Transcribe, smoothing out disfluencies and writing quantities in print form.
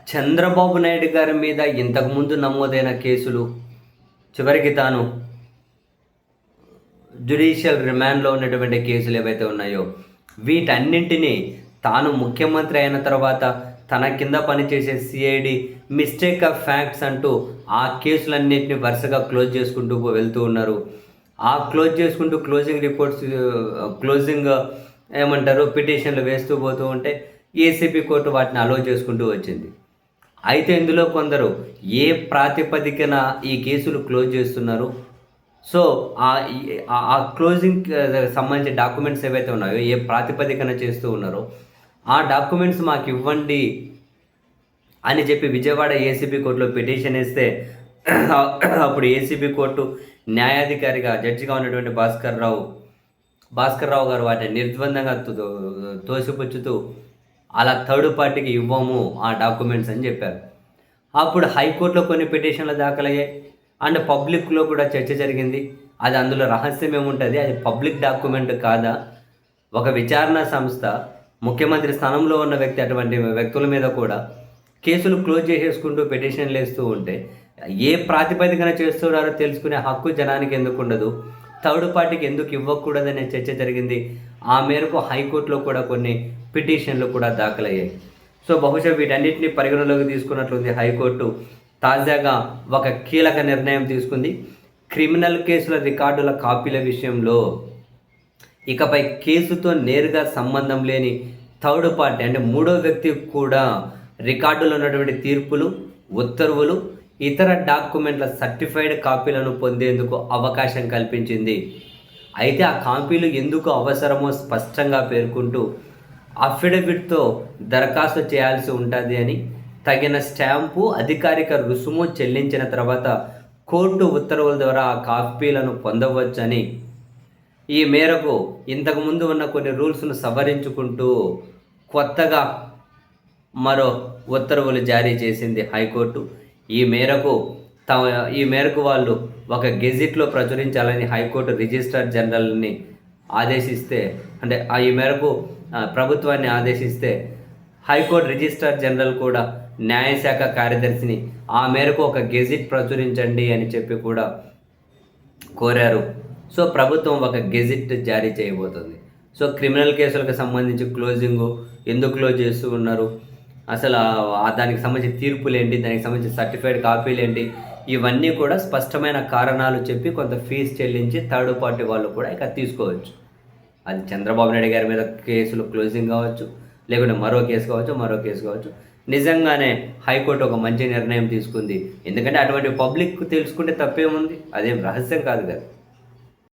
చంద్రబాబు నాయుడు గారి మీద ఇంతకుముందు నమోదైన కేసులు, చివరికి తాను జ్యుడిషియల్ రిమాండ్లో ఉన్నటువంటి కేసులు ఏవైతే ఉన్నాయో వీటన్నింటినీ తాను ముఖ్యమంత్రి అయిన తర్వాత తన కింద పనిచేసే సిఐడి మిస్టేక్ ఆఫ్ ఫ్యాక్ట్స్ అంటూ ఆ కేసులన్నింటినీ వరుసగా క్లోజ్ చేసుకుంటూ వెళ్తూ ఉన్నారు. ఆ క్లోజ్ చేసుకుంటూ క్లోజింగ్ రిపోర్ట్స్ క్లోజింగ్ ఏమంటారు పిటిషన్లు వేస్తూ పోతూ ఉంటే ఏసీబీ కోర్టు వాటిని అలో చేసుకుంటూ వచ్చింది. అయితే ఇందులో కొందరు ఏ ప్రాతిపదికన ఈ కేసులు క్లోజ్ చేస్తున్నారు, సో ఆ క్లోజింగ్ సంబంధించిన డాక్యుమెంట్స్ ఏవైతే ఉన్నాయో ఏ ప్రాతిపదికన చేస్తూ ఉన్నారో ఆ డాక్యుమెంట్స్ మాకు ఇవ్వండి అని చెప్పి విజయవాడ ఏసీబీ కోర్టులో పిటిషన్ వేస్తే అప్పుడు ఏసీబీ కోర్టు న్యాయాధికారిగా జడ్జిగా ఉన్నటువంటి భాస్కర్ రావు గారు వాటిని నిర్ద్వందంగా తోసిపుచ్చుతూ అలా థర్డ్ పార్టీకి ఇవ్వము ఆ డాక్యుమెంట్స్ అని చెప్పారు. అప్పుడు హైకోర్టులో కొన్ని పిటిషన్లు దాఖలయ్యాయి అండ్ పబ్లిక్లో కూడా చర్చ జరిగింది. అది అందులో రహస్యం ఏముంటుంది, అది పబ్లిక్ డాక్యుమెంట్ కాదా, ఒక విచారణ సంస్థ ముఖ్యమంత్రి స్థానంలో ఉన్న వ్యక్తి అటువంటి వ్యక్తుల మీద కూడా కేసులు క్లోజ్ చేసేసుకుంటూ పిటిషన్లు వేస్తూ ఉంటే ఏ ప్రాతిపదికన చేస్తున్నారో తెలుసుకునే హక్కు జనానికి ఎందుకు ఉండదు, థర్డ్ పార్టీకి ఎందుకు ఇవ్వకూడదనే చర్చ జరిగింది. ఆ మేరకు హైకోర్టులో కూడా కొన్ని పిటిషన్లు కూడా దాఖలయ్యాయి. సో బహుశా వీటన్నిటిని పరిగణలోకి తీసుకున్నట్లుంది హైకోర్టు. తాజాగా ఒక కీలక నిర్ణయం తీసుకుంది. క్రిమినల్ కేసుల రికార్డుల కాపీల విషయంలో ఇకపై కేసుతో నేరుగా సంబంధం లేని థర్డ్ పార్టీ అంటే మూడో వ్యక్తి కూడా రికార్డులో ఉన్నటువంటి తీర్పులు, ఉత్తర్వులు, ఇతర డాక్యుమెంట్ల సర్టిఫైడ్ కాపీలను పొందేందుకు అవకాశం కల్పించింది. అయితే ఆ కాపీలు ఎందుకు అవసరమో స్పష్టంగా పేర్కొంటూ అఫిడవిట్తో దరఖాస్తు చేయాల్సి ఉంటుంది అని, తగిన స్టాంపు, అధికారిక రుసుము చెల్లించిన తర్వాత కోర్టు ఉత్తర్వుల ద్వారా ఆ కాపీలను పొందవచ్చని, ఈ మేరకు ఇంతకుముందు ఉన్న కొన్ని రూల్స్ను సవరించుకుంటూ కొత్తగా మరో ఉత్తర్వులు జారీ చేసింది హైకోర్టు. ఈ మేరకు వాళ్ళు ఒక గెజిట్లో ప్రచురించాలని హైకోర్టు రిజిస్ట్రార్ జనరల్ని ఆదేశిస్తే, అంటే ఈ మేరకు ప్రభుత్వాన్ని ఆదేశిస్తే హైకోర్టు రిజిస్ట్రార్ జనరల్ కూడా న్యాయశాఖ కార్యదర్శిని ఆ మేరకు ఒక గెజిట్ ప్రచురించండి అని చెప్పి కూడా కోరారు. సో ప్రభుత్వం ఒక గెజిట్ జారీ చేయబోతుంది. సో క్రిమినల్ కేసులకు సంబంధించి క్లోజింగు ఎందుకు క్లోజ్ చేస్తూ ఉన్నారు, అసలు దానికి సంబంధించిన తీర్పులు ఏంటి, దానికి సంబంధించిన సర్టిఫైడ్ కాపీలు ఏంటి, ఇవన్నీ కూడా స్పష్టమైన కారణాలు చెప్పి కొంత ఫీజు చెల్లించి థర్డ్ పార్టీ వాళ్ళు కూడా ఇక తీసుకోవచ్చు. అది చంద్రబాబు నాయుడు గారి మీద కేసులు క్లోజింగ్ కావచ్చు, లేకుంటే మరో కేసు కావచ్చు. నిజంగానే హైకోర్టు ఒక మంచి నిర్ణయం తీసుకుంది. ఎందుకంటే అటువంటి పబ్లిక్ తెలుసుకుంటే తప్పేముంది, అదేం రహస్యం కాదు కదా.